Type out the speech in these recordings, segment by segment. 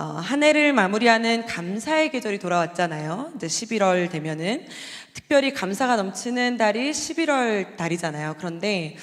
한 해를 마무리하는 감사의 계절이 돌아왔잖아요. 이제 11월 되면은 특별히 감사가 넘치는 달이 11월 달이잖아요. 그런데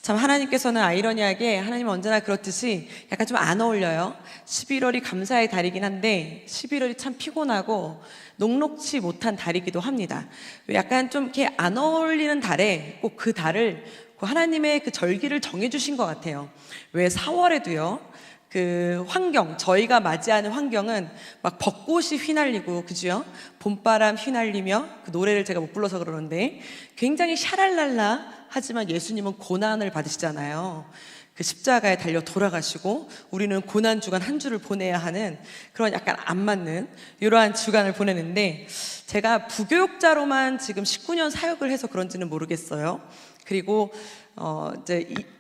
참 하나님께서는 아이러니하게 하나님은 언제나 그렇듯이 약간 좀 안 어울려요. 11월이 감사의 달이긴 한데 11월이 참 피곤하고 녹록치 못한 달이기도 합니다. 약간 좀 이렇게 안 어울리는 달에 꼭 그 달을 하나님의 그 절기를 정해주신 것 같아요. 왜 4월에도요. 그 환경, 저희가 맞이하는 환경은 막 벚꽃이 휘날리고, 그죠? 봄바람 휘날리며, 그 노래를 제가 못 불러서 그러는데, 굉장히 샤랄랄라 하지만 예수님은 고난을 받으시잖아요. 그 십자가에 달려 돌아가시고, 우리는 고난 주간 한 주를 보내야 하는 그런 약간 안 맞는 이러한 주간을 보내는데, 제가 부교육자로만 지금 19년 사역을 해서 그런지는 모르겠어요. 그리고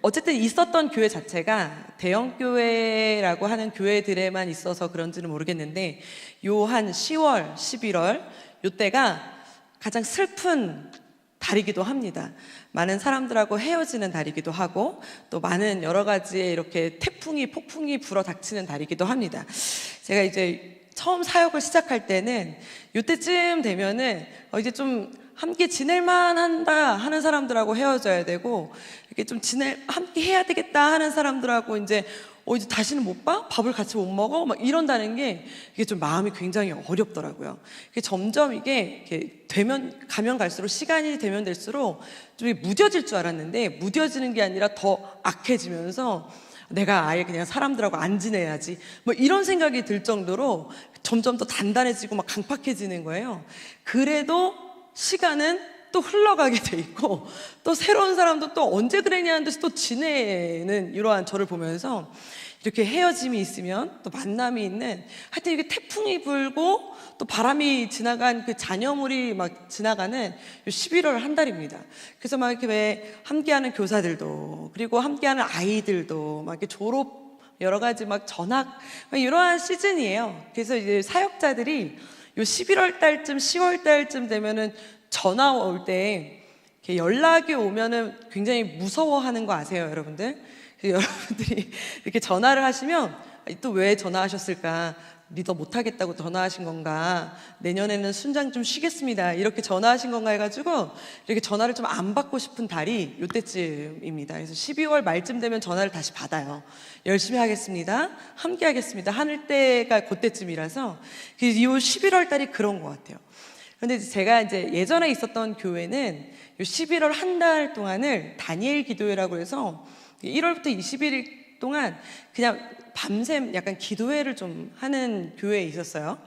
어쨌든 있었던 교회 자체가 대형 교회라고 하는 교회들에만 있어서 그런지는 모르겠는데 요 한 10월, 11월 요때가 가장 슬픈 달이기도 합니다. 많은 사람들하고 헤어지는 달이기도 하고 또 많은 여러 가지의 이렇게 폭풍이 불어 닥치는 달이기도 합니다. 제가 이제 처음 사역을 시작할 때는 요때쯤 되면은 이제 좀 함께 지낼만 한다 하는 사람들하고 헤어져야 되고 이렇게 좀 함께 해야 되겠다 하는 사람들하고 이제 다시는 못 봐? 밥을 같이 못 먹어? 막 이런다는 게 이게 좀 마음이 굉장히 어렵더라고요. 이게 점점 이게 가면 갈수록 시간이 되면 될수록 좀 무뎌질 줄 알았는데 무뎌지는 게 아니라 더 악해지면서 내가 아예 그냥 사람들하고 안 지내야지 뭐 이런 생각이 들 정도로 점점 더 단단해지고 막 강팍해지는 거예요. 그래도 시간은 또 흘러가게 돼 있고 또 새로운 사람도 또 언제 그랬냐는 듯이 또 지내는 이러한 저를 보면서 이렇게 헤어짐이 있으면 또 만남이 있는 하여튼 이게 태풍이 불고 또 바람이 지나간 그 잔여물이 막 지나가는 11월 한 달입니다. 그래서 막 이렇게 왜 함께하는 교사들도 그리고 함께하는 아이들도 막 이렇게 졸업 여러 가지 막 전학 막 이러한 시즌이에요. 그래서 이제 사역자들이 요 11월 달쯤 10월 달쯤 되면은 전화 올 때 연락이 오면은 굉장히 무서워하는 거 아세요, 여러분들? 여러분들이 이렇게 전화를 하시면 또 왜 전화하셨을까? 리더 못하겠다고 전화하신 건가? 내년에는 순장 좀 쉬겠습니다. 이렇게 전화하신 건가 해가지고 이렇게 전화를 좀 안 받고 싶은 달이 요때쯤입니다. 그래서 12월 말쯤 되면 전화를 다시 받아요. 열심히 하겠습니다. 함께 하겠습니다. 하늘 때가 그때쯤이라서 이 11월 달이 그런 것 같아요. 그런데 제가 이제 예전에 있었던 교회는 요 11월 한 달 동안을 다니엘 기도회라고 해서 1월부터 21일 동안 그냥 밤샘 약간 기도회를 좀 하는 교회에 있었어요.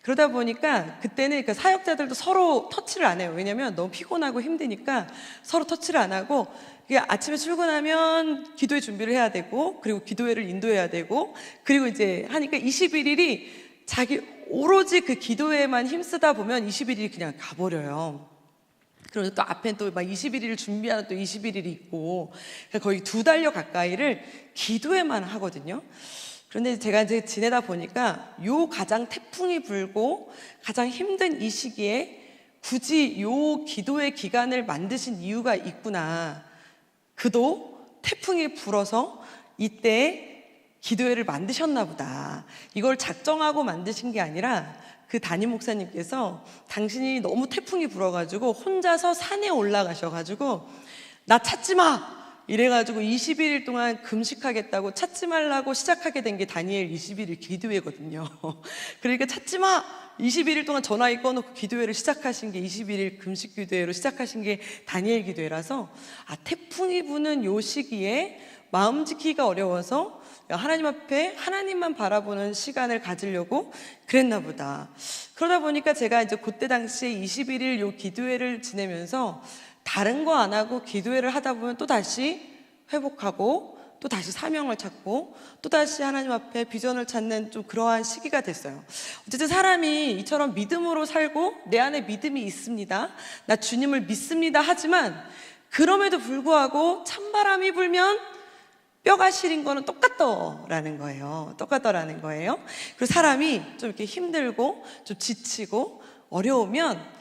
그러다 보니까 그때는 그 사역자들도 서로 터치를 안 해요. 왜냐면 너무 피곤하고 힘드니까 서로 터치를 안 하고 아침에 출근하면 기도회 준비를 해야 되고 그리고 기도회를 인도해야 되고 그리고 이제 하니까 21일이 자기 오로지 그 기도회에만 힘쓰다 보면 21일이 그냥 가버려요. 그리고 또 앞엔 또 막 21일을 준비하는 또 21일이 있고 거의 2달여 가까이를 기도회만 하거든요. 그런데 제가 이제 지내다 보니까 요 가장 태풍이 불고 가장 힘든 이 시기에 굳이 요 기도회 기간을 만드신 이유가 있구나. 그도 태풍이 불어서 이때 기도회를 만드셨나 보다. 이걸 작정하고 만드신 게 아니라 그 담임 목사님께서 당신이 너무 태풍이 불어가지고 혼자서 산에 올라가셔가지고 나 찾지 마! 이래가지고 21일 동안 금식하겠다고 찾지 말라고 시작하게 된 게 다니엘 21일 기도회거든요. 그러니까 찾지 마! 21일 동안 전화기 꺼놓고 기도회를 시작하신 게 21일 금식 기도회로 시작하신 게 다니엘 기도회라서 태풍이 부는 요 시기에 마음 지키기가 어려워서 하나님 앞에 하나님만 바라보는 시간을 가지려고 그랬나 보다. 그러다 보니까 제가 이제 그때 당시에 21일 요 기도회를 지내면서 다른 거 안 하고 기도회를 하다 보면 또 다시 회복하고 또 다시 사명을 찾고 또 다시 하나님 앞에 비전을 찾는 좀 그러한 시기가 됐어요. 어쨌든 사람이 이처럼 믿음으로 살고 내 안에 믿음이 있습니다. 나 주님을 믿습니다. 하지만 그럼에도 불구하고 찬바람이 불면 뼈가 시린 거는 똑같더라는 거예요. 그리고 사람이 좀 이렇게 힘들고 좀 지치고 어려우면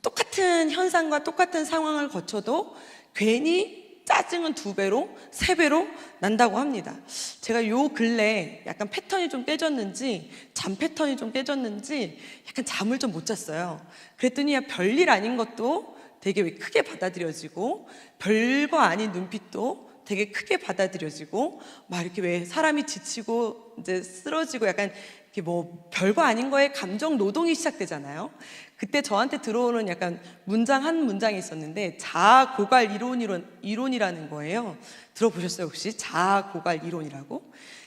똑같은 현상과 똑같은 상황을 거쳐도 괜히 짜증은 2배로, 3배로 난다고 합니다. 제가 요 근래 약간 패턴이 좀 깨졌는지, 잠 패턴이 좀 깨졌는지 약간 잠을 좀 못 잤어요. 그랬더니 별일 아닌 것도 되게 왜 크게 받아들여지고, 별거 아닌 눈빛도 되게 크게 받아들여지고, 막 이렇게 왜 사람이 지치고 이제 쓰러지고 약간 이렇게 뭐 별거 아닌 거에 감정 노동이 시작되잖아요. 그때 저한테 들어오는 약간 문장 한 문장이 있었는데, 자아 고갈 이론이라는 거예요. 들어보셨어요 혹시? 자아 고갈 이론이라고?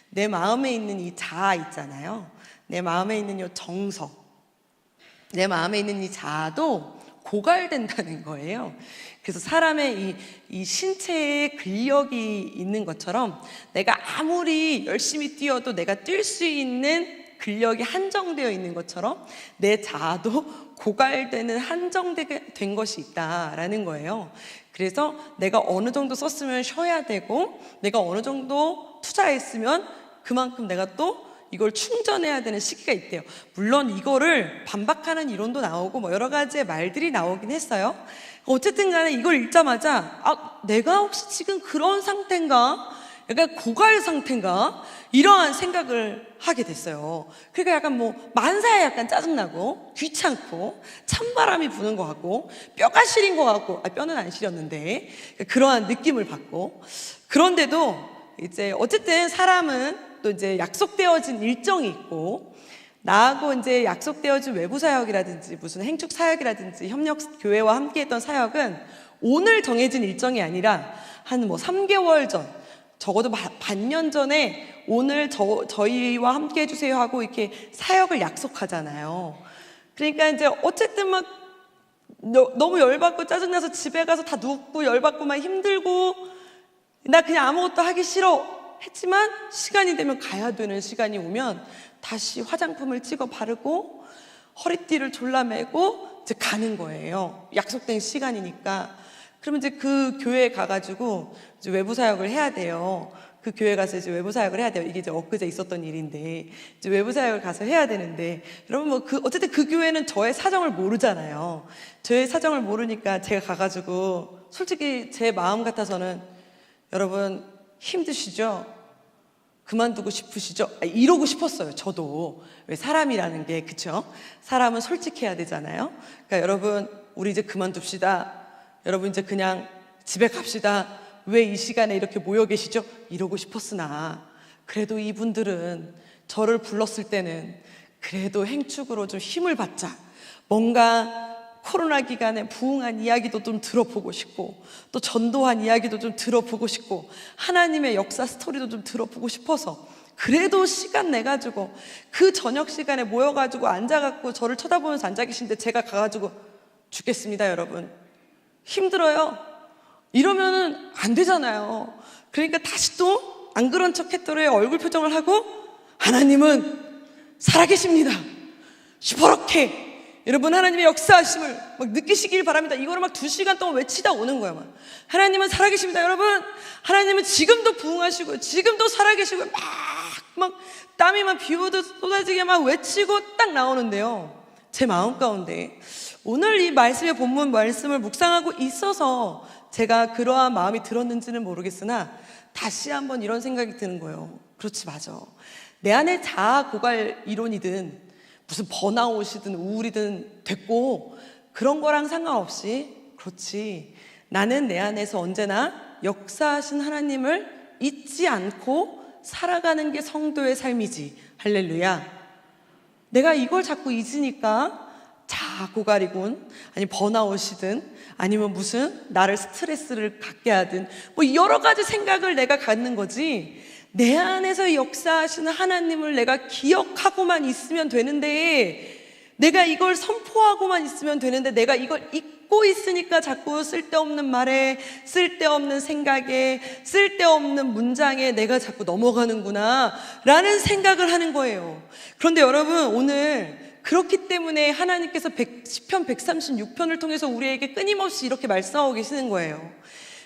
내 마음에 있는 이 자아 있잖아요. 내 마음에 있는 이 정서, 내 마음에 있는 이 자아도 고갈된다는 거예요. 그래서 사람의 이 신체에 근력이 있는 것처럼, 내가 아무리 열심히 뛰어도 내가 뛸 수 있는 근력이 한정되어 있는 것처럼 내 자아도 고갈되는 한정된 것이 있다라는 거예요. 그래서 내가 어느 정도 썼으면 쉬어야 되고, 내가 어느 정도 투자했으면 그만큼 내가 또 이걸 충전해야 되는 시기가 있대요. 물론 이거를 반박하는 이론도 나오고 뭐 여러 가지의 말들이 나오긴 했어요. 어쨌든 간에 이걸 읽자마자 내가 혹시 지금 그런 상태인가? 약간 고갈 상태인가? 이러한 생각을 하게 됐어요. 그러니까 약간 뭐 만사에 약간 짜증나고 귀찮고 찬바람이 부는 것 같고 뼈가 시린 것 같고, 뼈는 안 시렸는데 그러한 느낌을 받고, 그런데도 이제 어쨌든 사람은 또 이제 약속되어진 일정이 있고, 나하고 이제 약속되어진 외부 사역이라든지 무슨 행축 사역이라든지 협력 교회와 함께 했던 사역은 오늘 정해진 일정이 아니라 한 뭐 3개월 전, 적어도 반년 전에 오늘 저희와 함께 해주세요 하고 이렇게 사역을 약속하잖아요. 그러니까 이제 어쨌든 막 너무 열받고 짜증나서 집에 가서 다 눕고 열받고 막 힘들고 나 그냥 아무것도 하기 싫어 했지만, 시간이 되면 가야 되는 시간이 오면 다시 화장품을 찍어 바르고 허리띠를 졸라매고 이제 가는 거예요. 약속된 시간이니까. 그러면 이제 그 교회에 가가지고 이제 외부 사역을 해야 돼요. 그 교회 가서 이제 외부 사역을 해야 돼요. 이게 이제 엊그제 있었던 일인데, 이제 외부 사역을 가서 해야 되는데, 여러분 뭐 어쨌든 그 교회는 저의 사정을 모르잖아요. 저의 사정을 모르니까 제가 가가지고 솔직히 제 마음 같아서는, 여러분 힘드시죠? 그만두고 싶으시죠? 이러고 싶었어요. 저도. 왜 사람이라는 게, 그쵸? 사람은 솔직해야 되잖아요. 그러니까 여러분 우리 이제 그만둡시다. 여러분 이제 그냥 집에 갑시다. 왜 이 시간에 이렇게 모여 계시죠? 이러고 싶었으나, 그래도 이분들은 저를 불렀을 때는 그래도 행축으로 좀 힘을 받자, 뭔가 코로나 기간에 부흥한 이야기도 좀 들어보고 싶고, 또 전도한 이야기도 좀 들어보고 싶고, 하나님의 역사 스토리도 좀 들어보고 싶어서 그래도 시간 내가지고 그 저녁 시간에 모여가지고 앉아갖고 저를 쳐다보면서 앉아 계신데, 제가 가가지고 죽겠습니다 여러분, 힘들어요, 이러면은 안 되잖아요. 그러니까 다시 또 안 그런 척 했더래 얼굴 표정을 하고, 하나님은 살아계십니다, 시퍼렇게 여러분 하나님의 역사하심을 막 느끼시길 바랍니다. 이거를 막 2시간 동안 외치다 오는 거야. 막 하나님은 살아계십니다 여러분, 하나님은 지금도 부흥하시고 지금도 살아계시고, 막 땀이 막 비 오듯 쏟아지게 막 외치고 딱 나오는데요, 제 마음 가운데 오늘 이 말씀의 본문 말씀을 묵상하고 있어서 제가 그러한 마음이 들었는지는 모르겠으나, 다시 한번 이런 생각이 드는 거예요. 그렇지, 맞아. 내 안에 자아 고갈 이론이든 무슨 번아웃이든 우울이든 됐고, 그런 거랑 상관없이, 그렇지, 나는 내 안에서 언제나 역사하신 하나님을 잊지 않고 살아가는 게 성도의 삶이지. 할렐루야. 내가 이걸 자꾸 잊으니까 자아 고갈이군, 아니 번아웃이든 아니면 무슨 나를 스트레스를 갖게 하든 뭐 여러 가지 생각을 내가 갖는 거지, 내 안에서 역사하시는 하나님을 내가 기억하고만 있으면 되는데, 내가 이걸 선포하고만 있으면 되는데, 내가 이걸 잊고 있으니까 자꾸 쓸데없는 말에, 쓸데없는 생각에, 쓸데없는 문장에 내가 자꾸 넘어가는구나 라는 생각을 하는 거예요. 그런데 여러분, 오늘 그렇기 때문에 하나님께서 시편 136편을 통해서 우리에게 끊임없이 이렇게 말씀하고 계시는 거예요.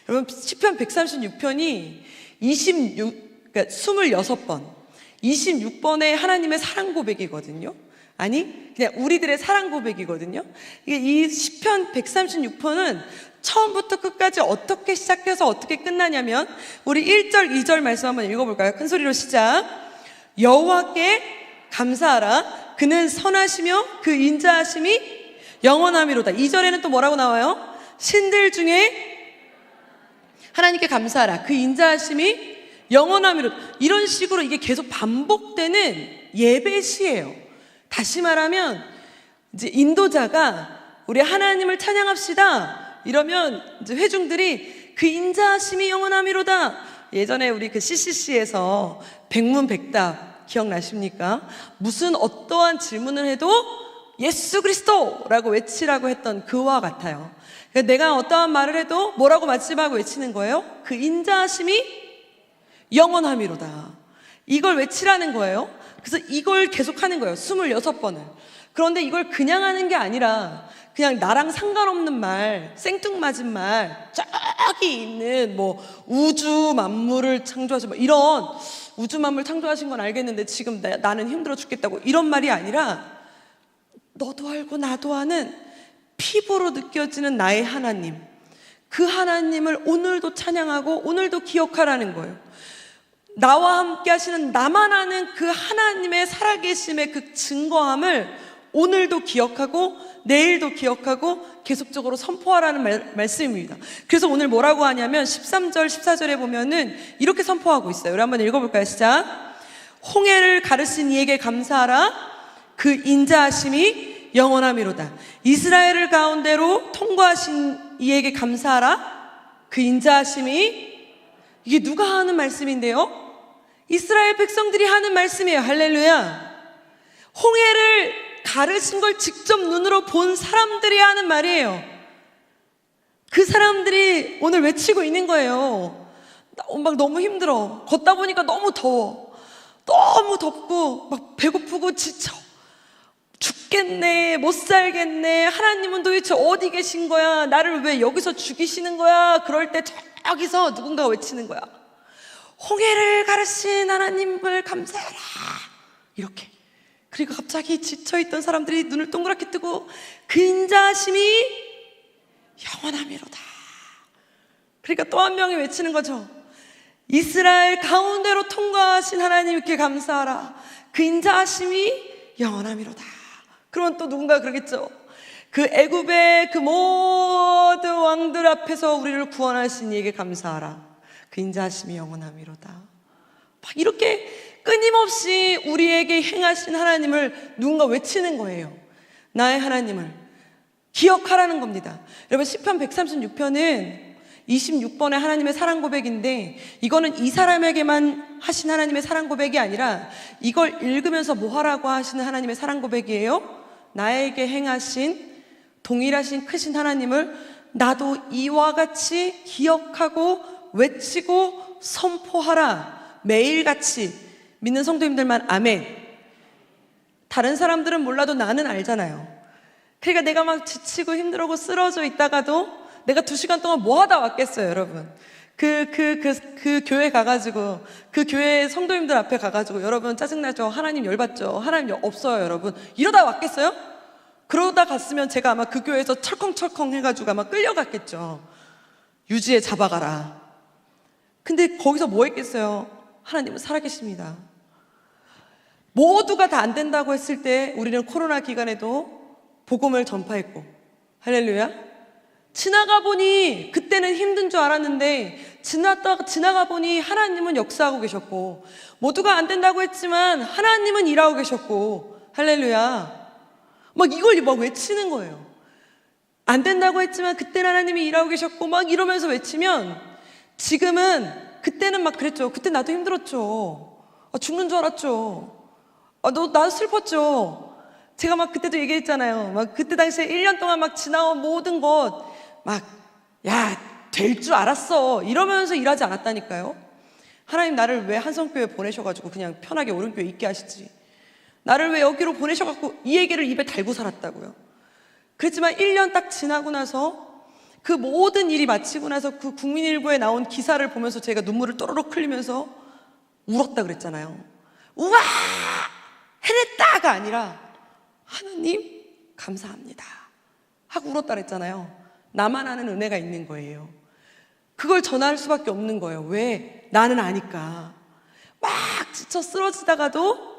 여러분, 시편 136편이 26번, 26번의 하나님의 사랑 고백이거든요. 아니, 그냥 우리들의 사랑 고백이거든요. 이게 이 시편 136편은 처음부터 끝까지 어떻게 시작해서 어떻게 끝나냐면, 우리 1절, 2절 말씀 한번 읽어볼까요? 큰 소리로 시작. 여호와께 감사하라. 그는 선하시며 그 인자하심이 영원함이로다. 2절에는 또 뭐라고 나와요? 신들 중에 하나님께 감사하라. 그 인자하심이 영원함이로다. 이런 식으로 이게 계속 반복되는 예배시예요. 다시 말하면 이제 인도자가 우리 하나님을 찬양합시다 이러면 이제 회중들이 그 인자하심이 영원함이로다. 예전에 우리 그 CCC에서 백문백답 기억나십니까? 무슨 어떠한 질문을 해도 예수 그리스도라고 외치라고 했던 그와 같아요. 내가 어떠한 말을 해도 뭐라고 마지막에 외치는 거예요? 그 인자하심이 영원함이로다. 이걸 외치라는 거예요. 그래서 이걸 계속하는 거예요. 26번을. 그런데 이걸 그냥 하는 게 아니라 그냥 나랑 상관없는 말, 생뚱맞은 말, 저기 있는 뭐 우주 만물을 창조하신 뭐 이런 우주 만물 창조하신 건 알겠는데 지금 나는 힘들어 죽겠다고 이런 말이 아니라 너도 알고 나도 아는 피부로 느껴지는 나의 하나님, 그 하나님을 오늘도 찬양하고 오늘도 기억하라는 거예요. 나와 함께 하시는 나만 아는 그 하나님의 살아계심의 그 증거함을 오늘도 기억하고 내일도 기억하고 계속적으로 선포하라는 말씀입니다. 그래서 오늘 뭐라고 하냐면 13절 14절에 보면은 이렇게 선포하고 있어요. 우리 한번 읽어볼까요? 시작. 홍해를 가르신 이에게 감사하라. 그 인자하심이 영원함이로다. 이스라엘을 가운데로 통과하신 이에게 감사하라. 그 인자하심이, 이게 누가 하는 말씀인데요? 이스라엘 백성들이 하는 말씀이에요. 할렐루야. 홍해를 가르신 걸 직접 눈으로 본 사람들이 하는 말이에요. 그 사람들이 오늘 외치고 있는 거예요. 막 너무 힘들어. 걷다 보니까 너무 더워. 너무 덥고 막 배고프고 지쳐. 죽겠네, 못 살겠네, 하나님은 도대체 어디 계신 거야? 나를 왜 여기서 죽이시는 거야? 그럴 때 저기서 누군가가 외치는 거야. 홍해를 가르신 하나님을 감사하라. 이렇게. 그러니까 갑자기 지쳐있던 사람들이 눈을 동그랗게 뜨고 그 인자하심이 영원함이로다. 그러니까 또 한 명이 외치는 거죠. 이스라엘 가운데로 통과하신 하나님께 감사하라. 그 인자하심이 영원함이로다. 그러면 또 누군가 그러겠죠. 그 애굽의 그 모든 왕들 앞에서 우리를 구원하신 이에게 감사하라. 그 인자하심이 영원함이로다. 막 이렇게 끊임없이 우리에게 행하신 하나님을 누군가 외치는 거예요. 나의 하나님을 기억하라는 겁니다. 여러분 시편 136편은 26번의 하나님의 사랑 고백인데, 이거는 이 사람에게만 하신 하나님의 사랑 고백이 아니라 이걸 읽으면서 뭐 하라고 하시는 하나님의 사랑 고백이에요? 나에게 행하신 동일하신 크신 하나님을 나도 이와 같이 기억하고 외치고 선포하라. 매일같이. 믿는 성도님들만 아멘. 다른 사람들은 몰라도 나는 알잖아요. 그러니까 내가 막 지치고 힘들고 쓰러져 있다가도 내가 2시간 동안 뭐 하다 왔겠어요, 여러분. 그 교회 가가지고, 그 교회 성도님들 앞에 가가지고, 여러분 짜증나죠? 하나님 열받죠? 하나님 없어요, 여러분. 이러다 왔겠어요? 그러다 갔으면 제가 아마 그 교회에서 철컹철컹 해가지고 아마 끌려갔겠죠. 유지에 잡아가라. 근데 거기서 뭐 했겠어요? 하나님은 살아계십니다. 모두가 다 안 된다고 했을 때 우리는 코로나 기간에도 복음을 전파했고, 할렐루야. 지나가 보니 그때는 힘든 줄 알았는데 지나가 보니 하나님은 역사하고 계셨고, 모두가 안 된다고 했지만 하나님은 일하고 계셨고, 할렐루야. 막 이걸 막 외치는 거예요. 안 된다고 했지만 그때는 하나님이 일하고 계셨고 막 이러면서 외치면, 지금은, 그때는 막 그랬죠. 그때 나도 힘들었죠. 죽는 줄 알았죠. 나도 슬펐죠. 제가 막 그때도 얘기했잖아요. 막 그때 당시에 1년 동안 막 지나온 모든 것 막, 야, 될 줄 알았어 이러면서 일하지 않았다니까요. 하나님 나를 왜 한성교회 보내셔가지고 그냥 편하게 오른교회 있게 하시지? 나를 왜 여기로 보내셔갖고 이 얘기를 입에 달고 살았다고요. 그랬지만 1년 딱 지나고 나서 그 모든 일이 마치고 나서 그 국민일보에 나온 기사를 보면서 제가 눈물을 또르륵 흘리면서 울었다 그랬잖아요. 우와 해냈다가 아니라 하나님 감사합니다 하고 울었다 그랬잖아요. 나만 아는 은혜가 있는 거예요. 그걸 전할 수밖에 없는 거예요. 왜? 나는 아니까. 막 지쳐 쓰러지다가도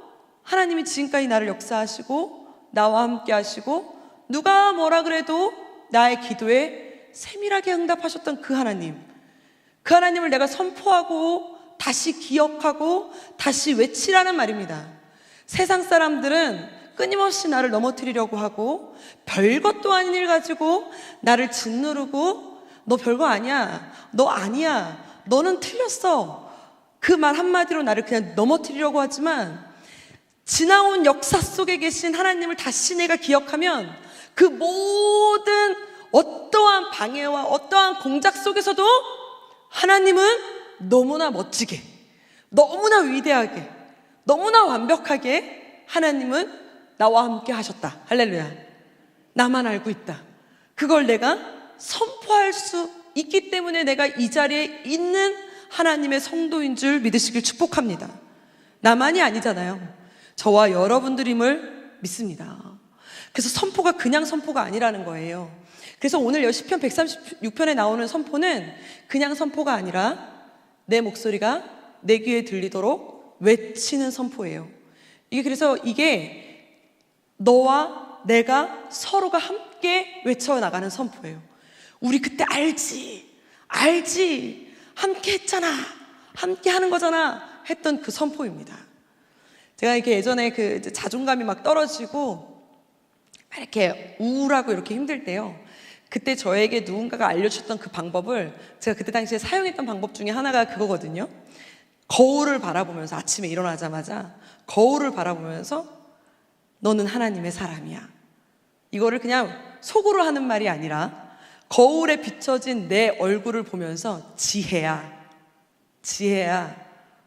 하나님이 지금까지 나를 역사하시고 나와 함께 하시고 누가 뭐라 그래도 나의 기도에 세밀하게 응답하셨던 그 하나님을 내가 선포하고 다시 기억하고 다시 외치라는 말입니다. 세상 사람들은 끊임없이 나를 넘어뜨리려고 하고 별것도 아닌 일 가지고 나를 짓누르고 너 별거 아니야, 너 아니야, 너는 틀렸어, 그 말 한마디로 나를 그냥 넘어뜨리려고 하지만 지나온 역사 속에 계신 하나님을 다시 내가 기억하면 그 모든 어떠한 방해와 어떠한 공작 속에서도 하나님은 너무나 멋지게, 너무나 위대하게, 너무나 완벽하게 하나님은 나와 함께 하셨다. 할렐루야. 나만 알고 있다. 그걸 내가 선포할 수 있기 때문에 내가 이 자리에 있는 하나님의 성도인 줄 믿으시길 축복합니다. 나만이 아니잖아요. 저와 여러분들임을 믿습니다. 그래서 선포가 그냥 선포가 아니라는 거예요. 그래서 오늘 시편 136편에 나오는 선포는 그냥 선포가 아니라 내 목소리가 내 귀에 들리도록 외치는 선포예요. 그래서 이게 너와 내가 서로가 함께 외쳐나가는 선포예요. 우리 그때 알지 함께 했잖아, 함께 하는 거잖아 했던 그 선포입니다. 제가 이렇게 예전에 그 자존감이 막 떨어지고 이렇게 우울하고 이렇게 힘들 때요, 그때 저에게 누군가가 알려주셨던 그 방법을 제가 그때 당시에 사용했던 방법 중에 하나가 그거거든요. 거울을 바라보면서 아침에 일어나자마자 거울을 바라보면서 너는 하나님의 사람이야, 이거를 그냥 속으로 하는 말이 아니라 거울에 비춰진 내 얼굴을 보면서 지혜야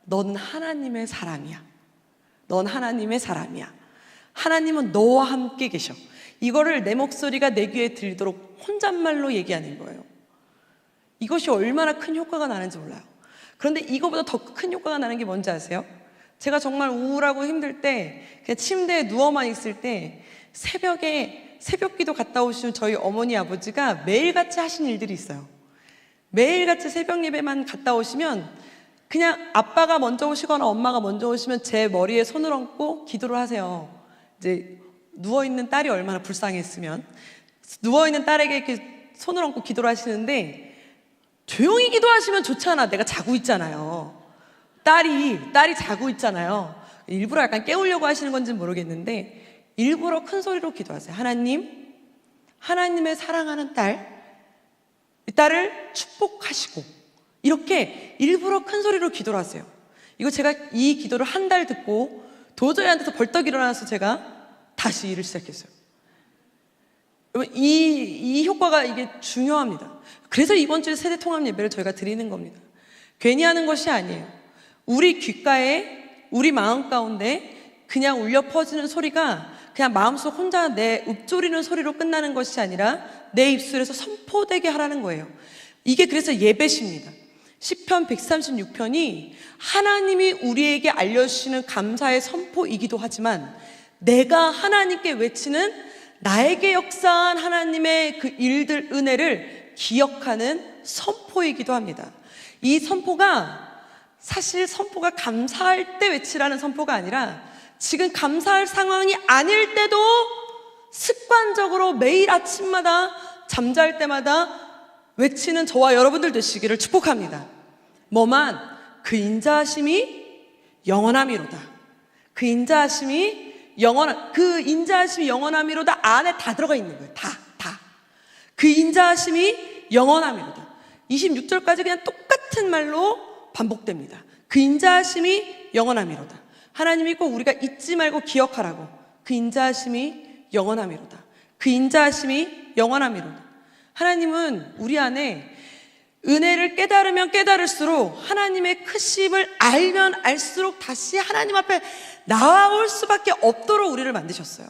너는 하나님의 사람이야, 넌 하나님의 사람이야, 하나님은 너와 함께 계셔. 이거를 내 목소리가 내 귀에 들리도록 혼잣말로 얘기하는 거예요. 이것이 얼마나 큰 효과가 나는지 몰라요. 그런데 이거보다 더 큰 효과가 나는 게 뭔지 아세요? 제가 정말 우울하고 힘들 때 그냥 침대에 누워만 있을 때 새벽에 새벽기도 갔다 오시는 저희 어머니 아버지가 매일같이 하신 일들이 있어요. 매일같이 새벽 예배만 갔다 오시면 그냥 아빠가 먼저 오시거나 엄마가 먼저 오시면 제 머리에 손을 얹고 기도를 하세요. 이제 누워있는 딸이 얼마나 불쌍했으면 누워있는 딸에게 이렇게 손을 얹고 기도를 하시는데, 조용히 기도하시면 좋잖아. 내가 자고 있잖아요. 딸이 자고 있잖아요. 일부러 약간 깨우려고 하시는 건지는 모르겠는데 일부러 큰 소리로 기도하세요. 하나님의 사랑하는 이 딸을 축복하시고, 이렇게 일부러 큰 소리로 기도를 하세요. 이거 제가 이 기도를 한 달 듣고 도저히 안 돼서 벌떡 일어나서 제가 다시 일을 시작했어요. 이 효과가 이게 중요합니다. 그래서 이번 주에 세대 통합 예배를 저희가 드리는 겁니다. 괜히 하는 것이 아니에요. 우리 귓가에, 우리 마음 가운데 그냥 울려 퍼지는 소리가 그냥 마음속 혼자 내 읊조리는 소리로 끝나는 것이 아니라 내 입술에서 선포되게 하라는 거예요. 이게 그래서 예배십니다. 시편 136편이 하나님이 우리에게 알려주시는 감사의 선포이기도 하지만 내가 하나님께 외치는 나에게 역사한 하나님의 그 일들, 은혜를 기억하는 선포이기도 합니다. 이 선포가 사실 선포가 감사할 때 외치라는 선포가 아니라 지금 감사할 상황이 아닐 때도 습관적으로 매일 아침마다 잠잘 때마다 외치는 저와 여러분들 되시기를 축복합니다. 뭐만 그 인자하심이 영원함이로다. 그 인자하심이 영원함이로다 안에 다 들어가 있는 거예요. 다. 그 인자하심이 영원함이로다. 26절까지 그냥 똑같은 말로 반복됩니다. 그 인자하심이 영원함이로다. 하나님이 꼭 우리가 잊지 말고 기억하라고. 그 인자하심이 영원함이로다. 그 인자하심이 영원함이로다. 하나님은 우리 안에 은혜를 깨달으면 깨달을수록, 하나님의 크심을 알면 알수록 다시 하나님 앞에 나올 수밖에 없도록 우리를 만드셨어요.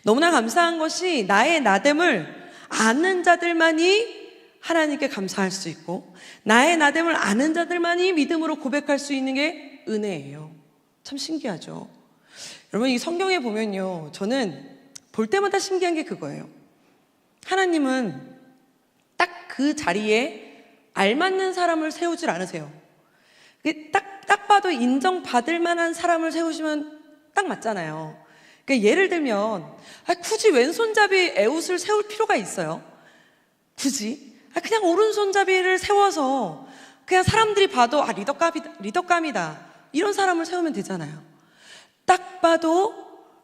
너무나 감사한 것이 나의 나됨을 아는 자들만이 하나님께 감사할 수 있고, 나의 나됨을 아는 자들만이 믿음으로 고백할 수 있는 게 은혜예요. 참 신기하죠. 여러분, 이 성경에 보면요, 저는 볼 때마다 신기한 게 그거예요. 하나님은 딱 그 자리에 알맞는 사람을 세우질 않으세요. 딱 봐도 인정받을 만한 사람을 세우시면 딱 맞잖아요. 그러니까 예를 들면 굳이 왼손잡이 에웃을 세울 필요가 있어요? 굳이? 그냥 오른손잡이를 세워서 그냥 사람들이 봐도 리더감이다 이런 사람을 세우면 되잖아요. 딱 봐도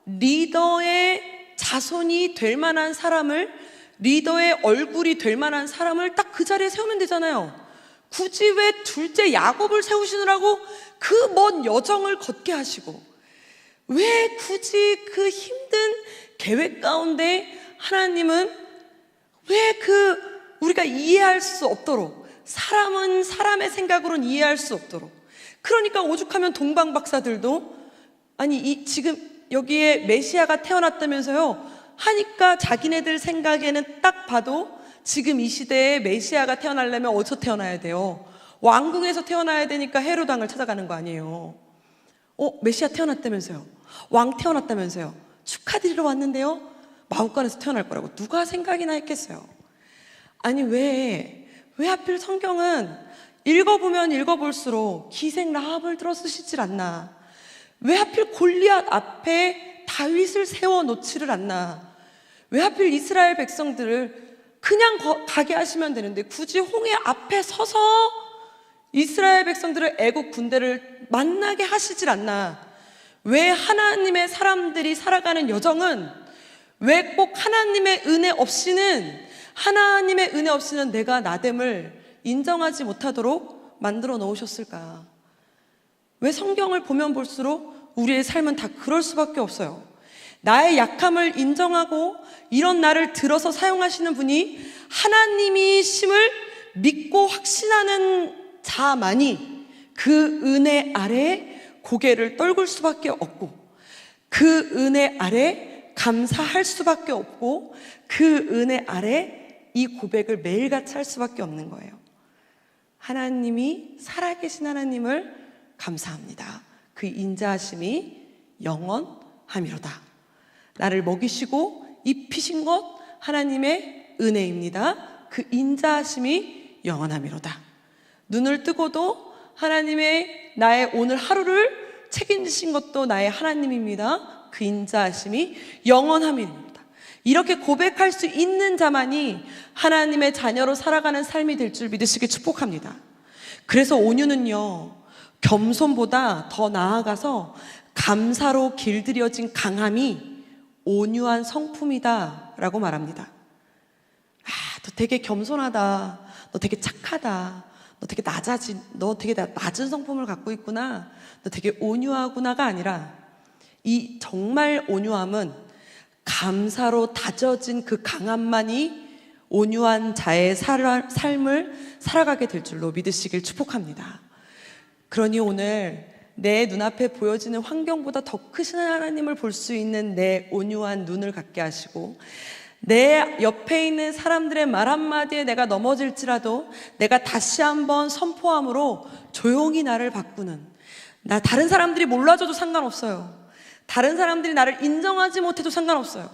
리더의 자손이 될 만한 사람을, 리더의 얼굴이 될 만한 사람을 딱 그 자리에 세우면 되잖아요. 굳이 왜 둘째 야곱을 세우시느라고 그 먼 여정을 걷게 하시고, 왜 굳이 그 힘든 계획 가운데 하나님은 왜 우리가 이해할 수 없도록, 사람은 사람의 생각으로는 이해할 수 없도록, 그러니까 오죽하면 동방 박사들도 지금 여기에 메시아가 태어났다면서요 하니까 자기네들 생각에는 딱 봐도 지금 이 시대에 메시아가 태어나려면 어디서 태어나야 돼요? 왕궁에서 태어나야 되니까 헤롯 왕을 찾아가는 거 아니에요. 메시아 태어났다면서요, 왕 태어났다면서요, 축하드리러 왔는데요 마구간에서 태어날 거라고 누가 생각이나 했겠어요. 왜 하필 성경은 읽어보면 읽어볼수록 기생 라합을 들어 쓰시질 않나? 왜 하필 골리앗 앞에 다윗을 세워놓지를 않나? 왜 하필 이스라엘 백성들을 그냥 가게 하시면 되는데 굳이 홍해 앞에 서서 이스라엘 백성들을 애국 군대를 만나게 하시질 않나? 왜 하나님의 사람들이 살아가는 여정은 왜 꼭 하나님의 은혜 없이는 내가 나됨을 인정하지 못하도록 만들어 놓으셨을까? 왜 성경을 보면 볼수록 우리의 삶은 다 그럴 수밖에 없어요. 나의 약함을 인정하고 이런 나를 들어서 사용하시는 분이 하나님이심을 믿고 확신하는 자만이 그 은혜 아래 고개를 떨굴 수밖에 없고, 그 은혜 아래 감사할 수밖에 없고, 그 은혜 아래 이 고백을 매일같이 할 수밖에 없는 거예요. 하나님이 살아계신 하나님을 감사합니다. 그 인자하심이 영원함이로다. 나를 먹이시고 입히신 것 하나님의 은혜입니다. 그 인자하심이 영원함이로다. 눈을 뜨고도 하나님의 나의 오늘 하루를 책임지신 것도 나의 하나님입니다. 그 인자하심이 영원함입니다. 이렇게 고백할 수 있는 자만이 하나님의 자녀로 살아가는 삶이 될 줄 믿으시길 축복합니다. 그래서 온유는요, 겸손보다 더 나아가서 감사로 길들여진 강함이 온유한 성품이다 라고 말합니다. 너 되게 겸손하다, 너 되게 착하다, 너 되게 낮은 성품을 갖고 있구나, 너 되게 온유하구나가 아니라, 이 정말 온유함은 감사로 다져진 그 강함만이 온유한 자의 삶을 살아가게 될 줄로 믿으시길 축복합니다. 그러니 오늘 내 눈앞에 보여지는 환경보다 더 크신 하나님을 볼 수 있는 내 온유한 눈을 갖게 하시고, 내 옆에 있는 사람들의 말 한마디에 내가 넘어질지라도 내가 다시 한번 선포함으로 조용히 나를 바꾸는, 다른 사람들이 몰라줘도 상관없어요. 다른 사람들이 나를 인정하지 못해도 상관없어요.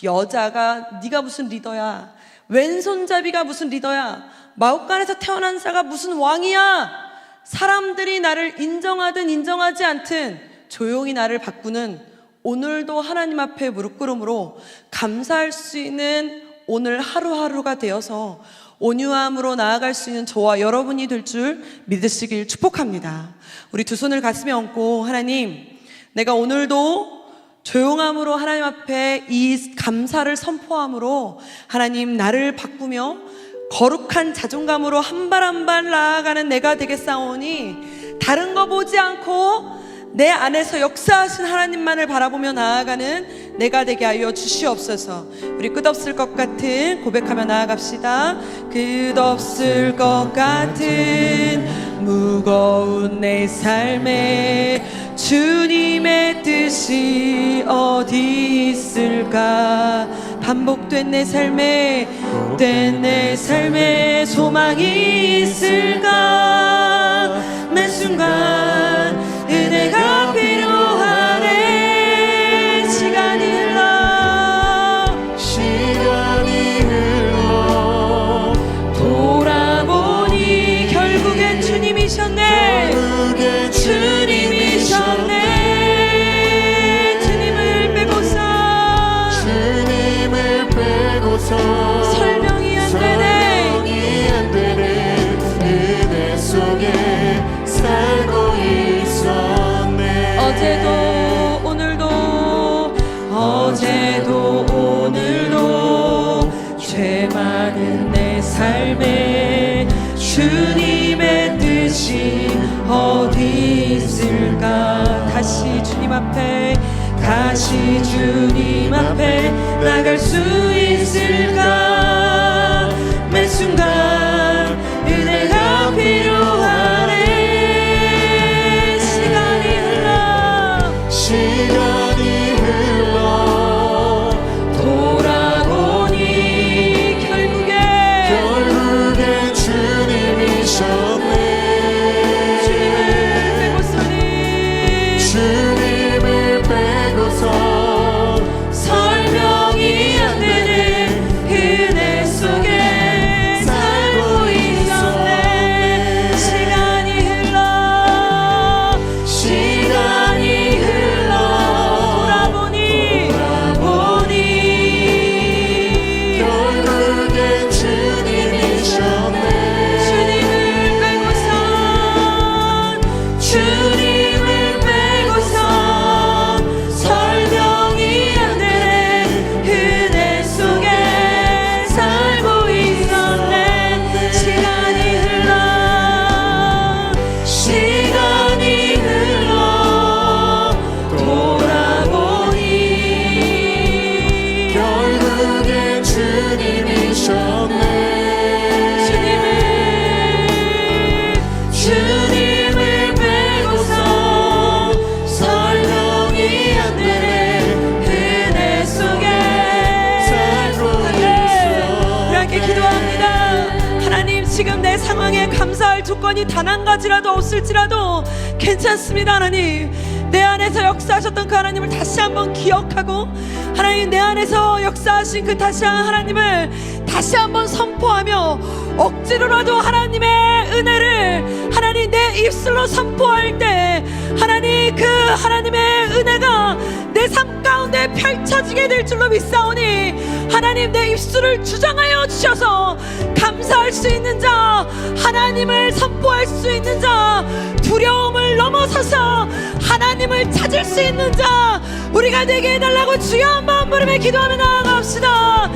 여자가 네가 무슨 리더야, 왼손잡이가 무슨 리더야, 마룻간에서 태어난 자가 무슨 왕이야, 사람들이 나를 인정하든 인정하지 않든 조용히 나를 바꾸는 오늘도 하나님 앞에 무릎 꿇음으로 감사할 수 있는 오늘 하루하루가 되어서 온유함으로 나아갈 수 있는 저와 여러분이 될 줄 믿으시길 축복합니다. 우리 두 손을 가슴에 얹고, 하나님, 내가 오늘도 조용함으로 하나님 앞에 이 감사를 선포함으로 하나님 나를 바꾸며 거룩한 자존감으로 한 발 한 발 나아가는 내가 되겠사오니, 다른 거 보지 않고 내 안에서 역사하신 하나님만을 바라보며 나아가는 내가 되게 하여 주시옵소서. 우리 끝없을 것 같은 고백하며 나아갑시다. 끝없을 것 같은 무거운 내 삶에 주님의 뜻이 어디 있을까? 반복된 내 삶에 소망이 있을까? 매 순간 은혜가 필요하네. 시간이 흘러 돌아보니 결국엔 주님이셨네. 주님이셨네. 주님을 빼고서 설명이 안 되네. 은혜 속에 살고 있었네. 어제도 오늘도 죄 많은 내 삶에 주님의 뜻이 어디 있을까. 다시 주님 앞에 나갈 수 있을까. 매 순간 은혜가 필요하네. 시간이 흘러 돌아보니 결국엔 주님이셨네. 주님을 빼고서 설명이 안 되네. 은혜 속에 살고 있었네. 시간이 흘러 돌아보니 결국엔 주님이셨네. 주님을 빼고선 설명이 안 되네. 은혜 속에 살고 있었네. 시간이 흘러 돌아보니 결국엔 주님이셨네. 주님을 빼고서 설명이 안 되네. 은혜 속에 살고 있어. 우리 함께 기도합니다. 하나님, 지금 내 상황에 감사할 조건이 단 한 가지라도 없을지라도 괜찮습니다. 하나님, 내 안에서 역사하셨던 그 하나님을 다시 한번 기억하고, 하나님 내 안에서 역사하신 그 하나님을 다시 한번 선포하며, 억지로라도 하나님의 은혜를 하나님 내 입술로 선포할 때 하나님 그 하나님의 은혜가 내 삶 가운데 펼쳐지게 될 줄로 믿사오니, 하나님 내 입술을 주장하여 주셔서 감사할 수 있는 자, 하나님을 선포할 수 있는 자, 두려움을 넘어서서 하나님을 찾을 수 있는 자 우리가 되게 해달라고 주여 한번 부르며 기도하며 나아갑시다.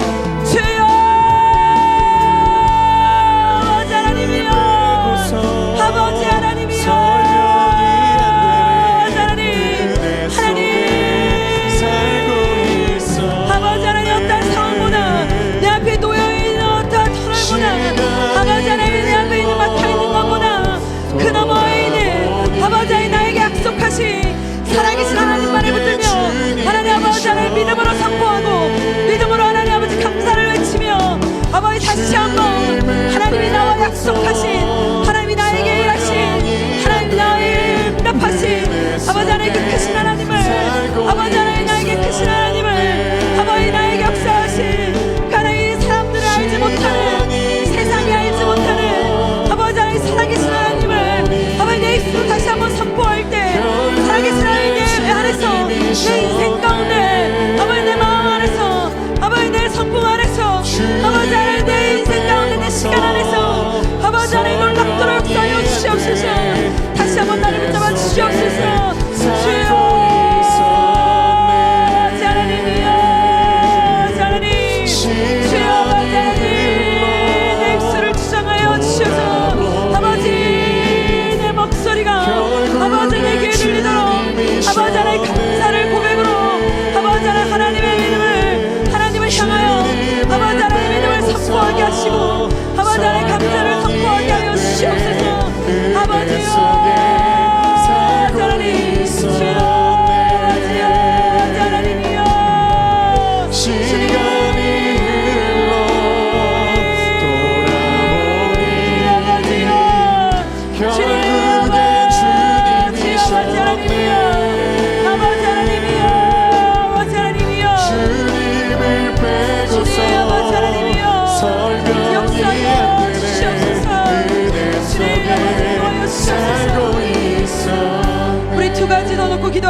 주여, 아버지 하나님이여, 아버지 하나님이여, 아버지 하나님, 어떤 상황보다 내 앞에 놓여있는 어떤 터널보다, 아버지 하나님 내 앞에 있는 막혀있는 것보다 그 너머에 있는 아버지 하나님 나에게 약속하신 살아계신 하나님만을 붙들며 하나님 아버지 하나님 믿음으로 선포하고, 믿음으로 하나님 아버지 감사를 외치며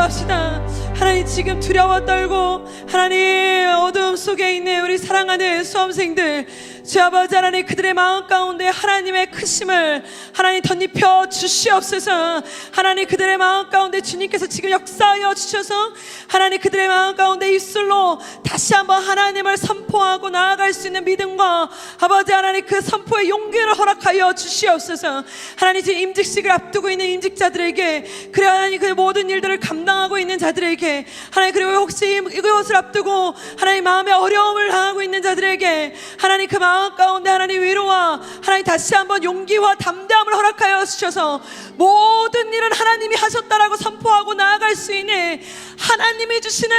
기도합시다. 하나님, 지금 두려워 떨고 하나님 어두움 속에 있는 우리 사랑하는 수험생들, 주 아버지 하나님, 그들의 마음 가운데 하나님의 크심을 하나님 덧입혀 주시옵소서. 하나님, 그들의 마음 가운데 주님께서 지금 역사하여 주셔서 하나님 그들의 마음 가운데 입술로 다시 한번 하나님을 선포하고 나아갈 수 있는 믿음과 아버지 하나님 그 선포의 용기를 허락하여 주시옵소서. 하나님, 지금 임직식을 앞두고 있는 임직자들에게, 그래 하나님 그 모든 일들을 감당하고 있는 자들에게, 하나님, 그리고 혹시 이것을 앞두고 하나님 마음에 어려움을 당하고 있는 자들에게 하나님 그 마음 가운데 하나님 위로와 하나님 다시 한번 용기와 담대함을 허락하여 주셔서 모든 일은 하나님이 하셨다라고 선포하고 나아갈 수 있는, 하나님이 주시는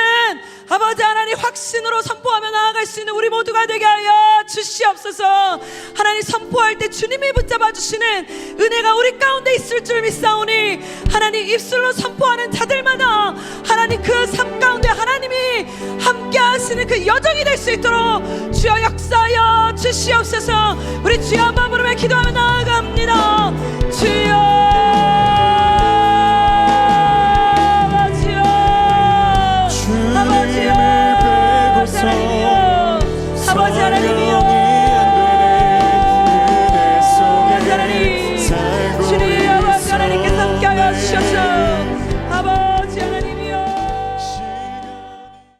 아버지 하나님 확신으로 선포하며 나아갈 수 있는 우리 모두가 되게 하여 주시옵소서. 하나님, 선포할 때 주님이 붙잡아 주시는 은혜가 우리 가운데 있을 줄 믿사오니 하나님, 입술로 선포하는 자들마다 하나님 그 삶 가운데 하나님이 함께 하시는 그 여정이 될 수 있도록 주여 역사하여 주시옵소서. 우리 주여 한번 부르며 기도하며